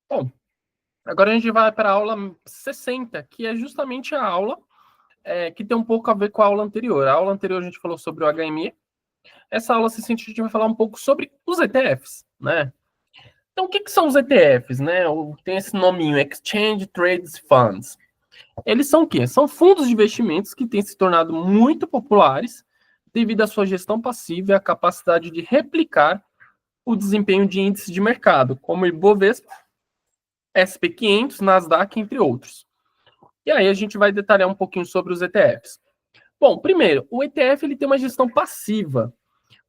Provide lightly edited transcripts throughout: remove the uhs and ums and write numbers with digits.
Bom, agora a gente vai para a aula 60, que é justamente a aula que tem um pouco a ver com a aula anterior. A aula anterior a gente falou sobre o HME. Essa aula 60 a gente vai falar um pouco sobre os ETFs, né? Então, o que são os ETFs, né? Tem esse nominho, Exchange Traded Funds. Eles são o quê? São fundos de investimentos que têm se tornado muito populares devido à sua gestão passiva e à capacidade de replicar o desempenho de índices de mercado, como o Ibovespa, SP500, Nasdaq, entre outros. E aí a gente vai detalhar um pouquinho sobre os ETFs. Bom, primeiro, o ETF ele tem uma gestão passiva.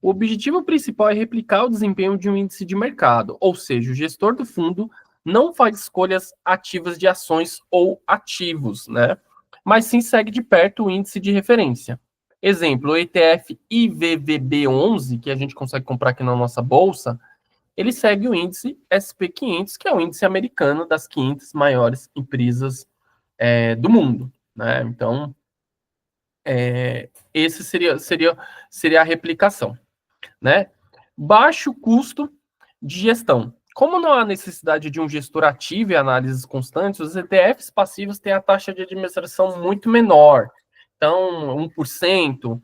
O objetivo principal é replicar o desempenho de um índice de mercado, ou seja, o gestor do fundo não faz escolhas ativas de ações ou ativos, né? Mas sim segue de perto o índice de referência. Exemplo, o ETF IVVB11, que a gente consegue comprar aqui na nossa bolsa, ele segue o índice SP500, que é o índice americano das 500 maiores empresas do mundo, né? Então, esse seria a replicação, né? Baixo custo de gestão. Como não há necessidade de um gestor ativo e análises constantes, os ETFs passivos têm a taxa de administração muito menor. Então, 1%,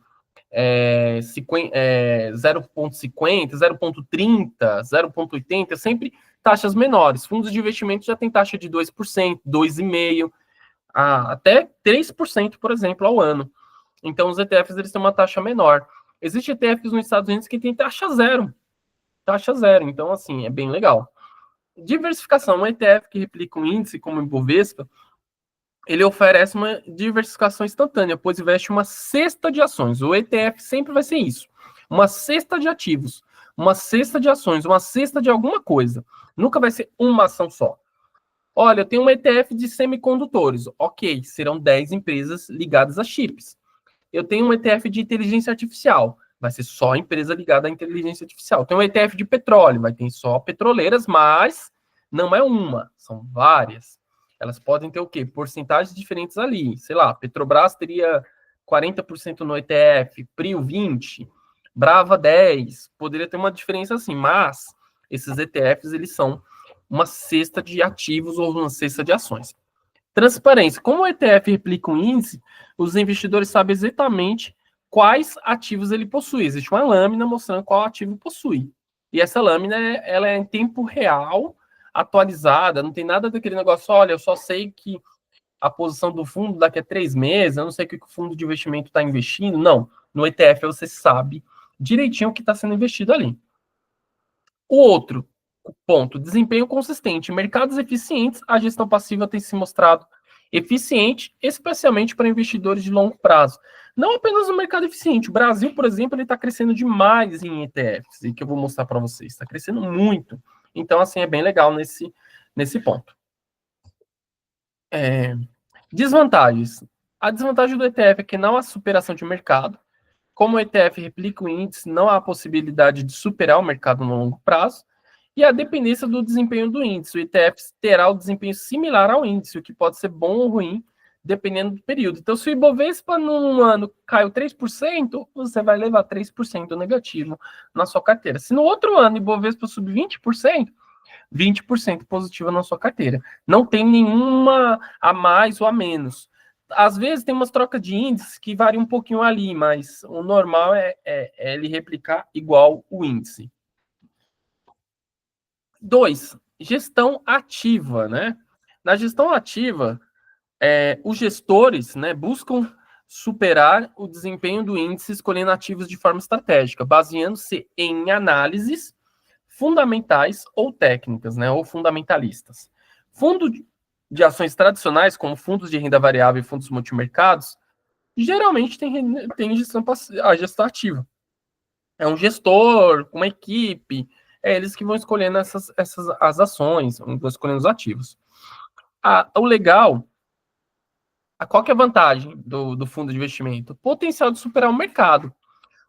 0,50, 0,30, 0,80, sempre taxas menores. Fundos de investimento já tem taxa de 2%, 2,5%, até 3%, por exemplo, ao ano. Então, os ETFs eles têm uma taxa menor. Existem ETFs nos Estados Unidos que têm taxa zero. Taxa zero. Então, assim, é bem legal. Diversificação. Um ETF que replica um índice como o Ibovespa, ele oferece uma diversificação instantânea, pois investe uma cesta de ações. O ETF sempre vai ser isso. Uma cesta de ativos, uma cesta de ações, uma cesta de alguma coisa. Nunca vai ser uma ação só. Olha, eu tenho um ETF de semicondutores. Ok, serão 10 empresas ligadas a chips. Eu tenho um ETF de inteligência artificial. Vai ser só empresa ligada à inteligência artificial. Tem um ETF de petróleo, vai ter só petroleiras, mas não é uma, são várias. Elas podem ter o quê? Porcentagens diferentes ali. Sei lá, Petrobras teria 40% no ETF, Prio 20%, Brava 10%. Poderia ter uma diferença assim, mas esses ETFs, eles são uma cesta de ativos ou uma cesta de ações. Transparência. Como o ETF replica um índice, os investidores sabem exatamente quais ativos ele possui. Existe uma lâmina mostrando qual ativo possui. E essa lâmina ela é em tempo real, atualizada, não tem nada daquele negócio, olha, eu só sei que a posição do fundo daqui a 3 meses, eu não sei o que o fundo de investimento está investindo. Não. No ETF você sabe direitinho o que está sendo investido ali. O outro ponto, desempenho consistente. Em mercados eficientes, a gestão passiva tem se mostrado eficiente, especialmente para investidores de longo prazo. Não apenas no mercado eficiente. O Brasil, por exemplo, ele está crescendo demais em ETFs, e que eu vou mostrar para vocês. Está crescendo muito. Então, assim, é bem legal nesse ponto. Desvantagens. A desvantagem do ETF é que não há superação de mercado. Como o ETF replica o índice, não há possibilidade de superar o mercado no longo prazo. E a dependência do desempenho do índice. O ETF terá o desempenho similar ao índice, o que pode ser bom ou ruim, dependendo do período. Então, se o Ibovespa num ano caiu 3%, você vai levar 3% negativo na sua carteira. Se no outro ano o Ibovespa subir 20%, 20% positivo na sua carteira. Não tem nenhuma a mais ou a menos. Às vezes tem umas trocas de índices que variam um pouquinho ali, mas o normal é ele replicar igual o índice. 2, gestão ativa, né? Na gestão ativa, os gestores, né, buscam superar o desempenho do índice escolhendo ativos de forma estratégica, baseando-se em análises fundamentais ou técnicas, né, ou fundamentalistas. Fundo de ações tradicionais, como fundos de renda variável e fundos multimercados, geralmente tem a gestão ativa. É um gestor, uma equipe, eles que vão escolhendo as ações, vão escolhendo os ativos. O legal, qual que é a vantagem do fundo de investimento? Potencial de superar o mercado.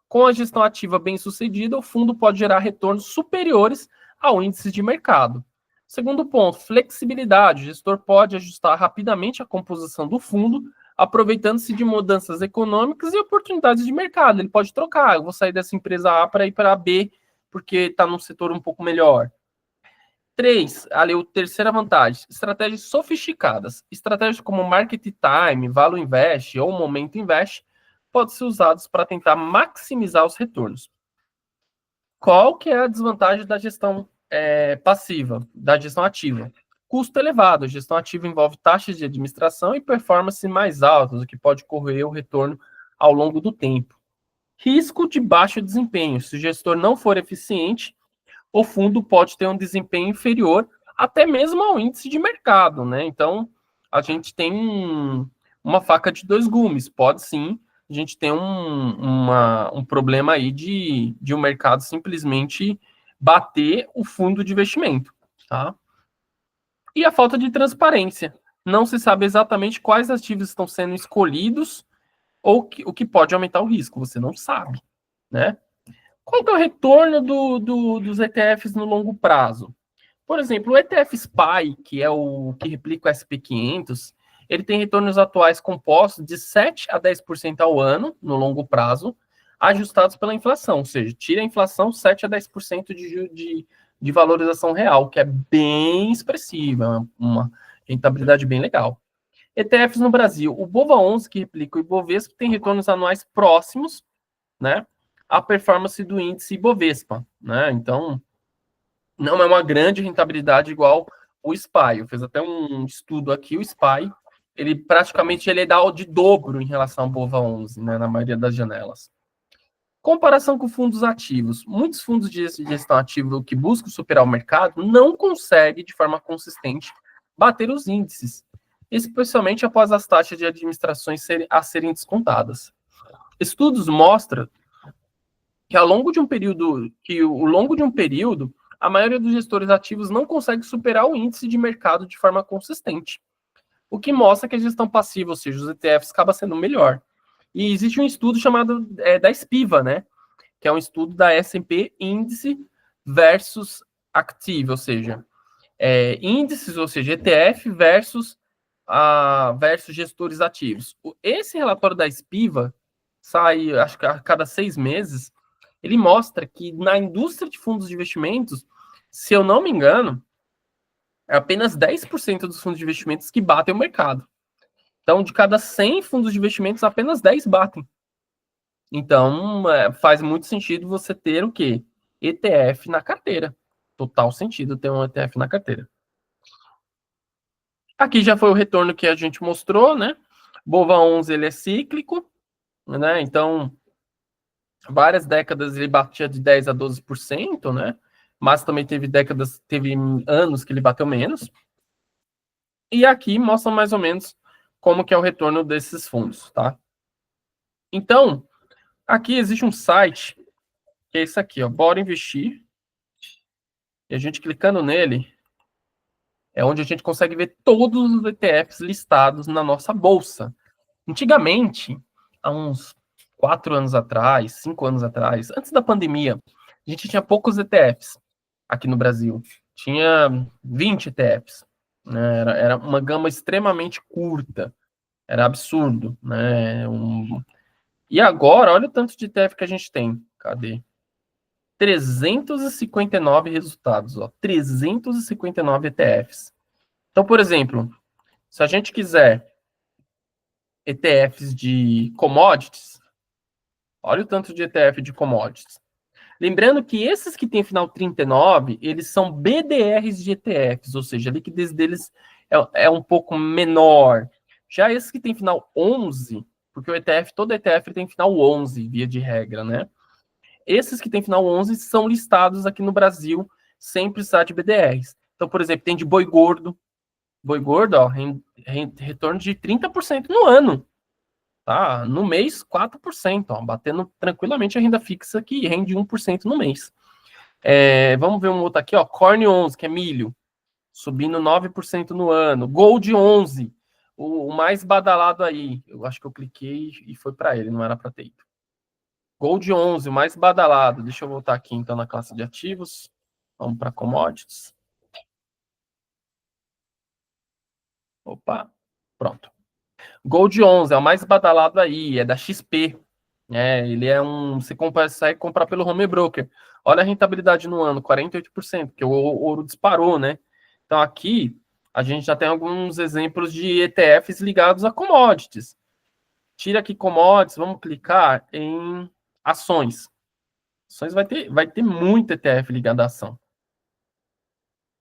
Com a gestão ativa bem sucedida, o fundo pode gerar retornos superiores ao índice de mercado. Segundo ponto, flexibilidade. O gestor pode ajustar rapidamente a composição do fundo, aproveitando-se de mudanças econômicas e oportunidades de mercado. Ele pode trocar, eu vou sair dessa empresa A para ir para a B, porque está num setor um pouco melhor. 3, ali, a terceira vantagem, estratégias sofisticadas. Estratégias como Market Time, Value Invest ou Momento Invest podem ser usados para tentar maximizar os retornos. Qual que é a desvantagem da gestão passiva, da gestão ativa? Custo elevado. A gestão ativa envolve taxas de administração e performance mais altas, o que pode corroer o retorno ao longo do tempo. Risco de baixo desempenho. Se o gestor não for eficiente, o fundo pode ter um desempenho inferior até mesmo ao índice de mercado, né? Então, a gente tem uma faca de dois gumes. Pode sim, a gente tem um problema aí de um mercado simplesmente bater o fundo de investimento, tá? E a falta de transparência. Não se sabe exatamente quais ativos estão sendo escolhidos ou o que pode aumentar o risco. Você não sabe, né? Qual que é o retorno dos ETFs no longo prazo? Por exemplo, o ETF SPY, que é o que replica o SP500, ele tem retornos atuais compostos de 7 a 10% ao ano, no longo prazo, ajustados pela inflação, ou seja, tira a inflação 7 a 10% de valorização real, que é bem expressiva, uma rentabilidade bem legal. ETFs no Brasil, o BOVA11, que replica o Ibovespa, tem retornos anuais próximos, né, à performance do índice Ibovespa, né, então não é uma grande rentabilidade igual o SPY. Eu fiz até um estudo aqui, o SPY, ele praticamente ele dá de dobro em relação ao BOVA11, né, na maioria das janelas. Comparação com fundos ativos. Muitos fundos de gestão ativa que buscam superar o mercado não conseguem, de forma consistente, bater os índices, especialmente após as taxas de administrações serem descontadas. Estudos mostram que ao longo de um período, a maioria dos gestores ativos não consegue superar o índice de mercado de forma consistente, o que mostra que a gestão passiva, ou seja, os ETFs, acaba sendo melhor. E existe um estudo chamado da SPIVA, né? Que é um estudo da S&P Índice versus Active, ou seja, índices, ou seja, ETF versus gestores ativos. Esse relatório da SPIVA sai, acho que a cada 6 meses, ele mostra que na indústria de fundos de investimentos, se eu não me engano, é apenas 10% dos fundos de investimentos que batem o mercado. Então, de cada 100 fundos de investimentos, apenas 10 batem. Então, faz muito sentido você ter o quê? ETF na carteira. Total sentido ter um ETF na carteira. Aqui já foi o retorno que a gente mostrou, né? BOVA11 ele é cíclico, né? Então, várias décadas ele batia de 10 a 12%, né? Mas também teve anos que ele bateu menos. E aqui mostra mais ou menos como que é o retorno desses fundos, tá? Então, aqui existe um site, que é esse aqui, ó, Bora Investir. E a gente clicando nele, é onde a gente consegue ver todos os ETFs listados na nossa bolsa. Antigamente, há uns 4 anos atrás, 5 anos atrás, antes da pandemia, a gente tinha poucos ETFs aqui no Brasil. Tinha 20 ETFs. Né? Era uma gama extremamente curta. Era absurdo. Né? E agora, olha o tanto de ETF que a gente tem. Cadê? 359 resultados. Ó. 359 ETFs. Então, por exemplo, se a gente quiser ETFs de commodities, olha o tanto de ETF de commodities. Lembrando que esses que têm final 39, eles são BDRs de ETFs, ou seja, a liquidez deles é um pouco menor. Já esses que têm final 11, porque todo ETF tem final 11, via de regra, né? Esses que têm final 11 são listados aqui no Brasil sem precisar de BDRs. Então, por exemplo, tem de boi gordo. Boi gordo, ó, retorno de 30% no ano. Tá? No mês, 4%, ó, batendo tranquilamente a renda fixa que rende 1% no mês. Vamos ver um outro aqui, ó, Corn 11, que é milho, subindo 9% no ano. Gold 11, o mais badalado aí. Eu acho que eu cliquei e foi para ele, não era para ter ido. Gold 11, o mais badalado. Deixa eu voltar aqui então na classe de ativos. Vamos para commodities. Opa, pronto. Gold 11 é o mais badalado aí, é da XP. Ele é você consegue comprar pelo home broker. Olha a rentabilidade no ano, 48%, porque o ouro disparou, né? Então aqui a gente já tem alguns exemplos de ETFs ligados a commodities. Tira aqui commodities, vamos clicar em ações. Ações vai ter muito ETF ligado à ação.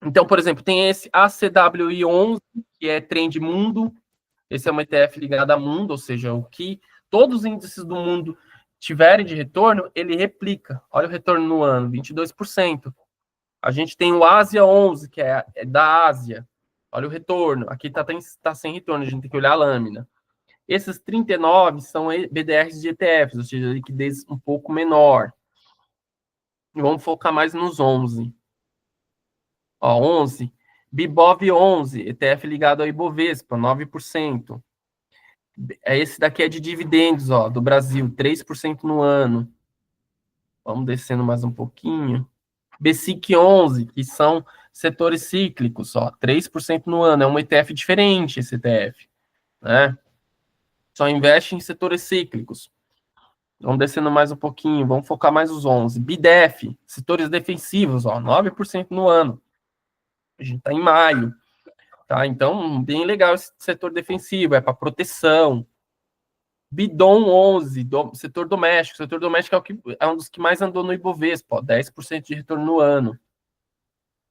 Então, por exemplo, tem esse ACWI11, que é Trend Mundo. Esse é um ETF ligado a mundo, ou seja, o que todos os índices do mundo tiverem de retorno, ele replica. Olha o retorno no ano, 22%. A gente tem o Ásia 11, que é da Ásia. Olha o retorno. Aqui tá sem retorno, a gente tem que olhar a lâmina. Esses 39 são BDRs de ETFs, ou seja, liquidez um pouco menor. E vamos focar mais nos 11. Ó, 11. Bibov 11, ETF ligado ao Ibovespa, 9%. Esse daqui é de dividendos, ó, do Brasil, 3% no ano. Vamos descendo mais um pouquinho. BSIC 11, que são setores cíclicos, ó, 3% no ano. É um ETF diferente, esse ETF, né? Só investe em setores cíclicos. Vamos descendo mais um pouquinho, vamos focar mais os 11. BIDEF, setores defensivos, ó, 9% no ano. A gente está em maio, tá? Então, bem legal esse setor defensivo, é para proteção. Bidon 11, setor doméstico. Setor doméstico é um dos que mais andou no Ibovespa, ó, 10% de retorno no ano.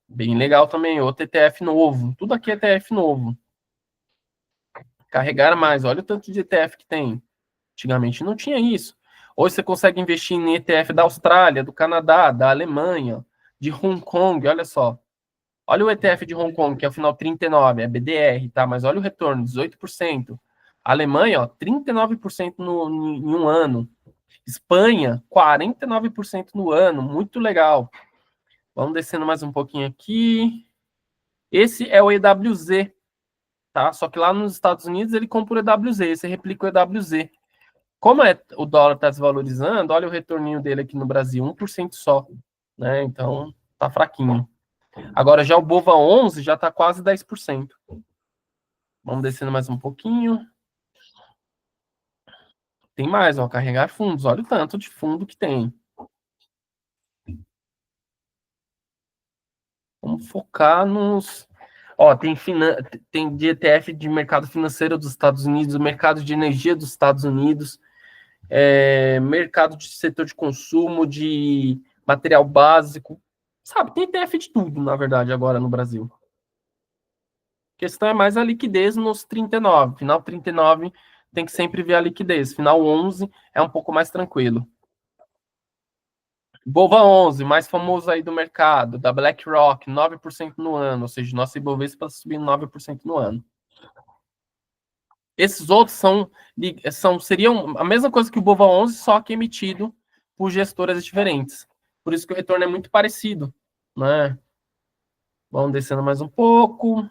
Bem legal também, outro ETF novo. Tudo aqui é ETF novo. Carregar mais, olha o tanto de ETF que tem. Antigamente não tinha isso. Hoje você consegue investir em ETF da Austrália, do Canadá, da Alemanha, de Hong Kong, olha só. Olha o ETF de Hong Kong, que é o final 39, é BDR, tá? Mas olha o retorno, 18%. Alemanha, ó, 39% em um ano. Espanha, 49% no ano, muito legal. Vamos descendo mais um pouquinho aqui. Esse é o EWZ, tá? Só que lá nos Estados Unidos ele compra o EWZ, esse replica o EWZ. Como o dólar está desvalorizando, olha o retorninho dele aqui no Brasil, 1% só, né? Então, tá fraquinho. Agora, já o Bova 11 já tá quase 10%. Vamos descendo mais um pouquinho. Tem mais, ó, carregar fundos. Olha o tanto de fundo que tem. Vamos focar nos... Ó, tem de ETF de mercado financeiro dos Estados Unidos, mercado de energia dos Estados Unidos, mercado de setor de consumo, de material básico. Sabe, tem ETF de tudo, na verdade, agora no Brasil. A questão é mais a liquidez nos 39. Final 39 tem que sempre ver a liquidez. Final 11 é um pouco mais tranquilo. Bova 11, mais famoso aí do mercado, da BlackRock, 9% no ano, ou seja, nosso Ibovespa está subindo 9% no ano. Esses outros seriam a mesma coisa que o Bova 11, só que emitido por gestoras diferentes. Por isso que o retorno é muito parecido, né? Vamos descendo mais um pouco.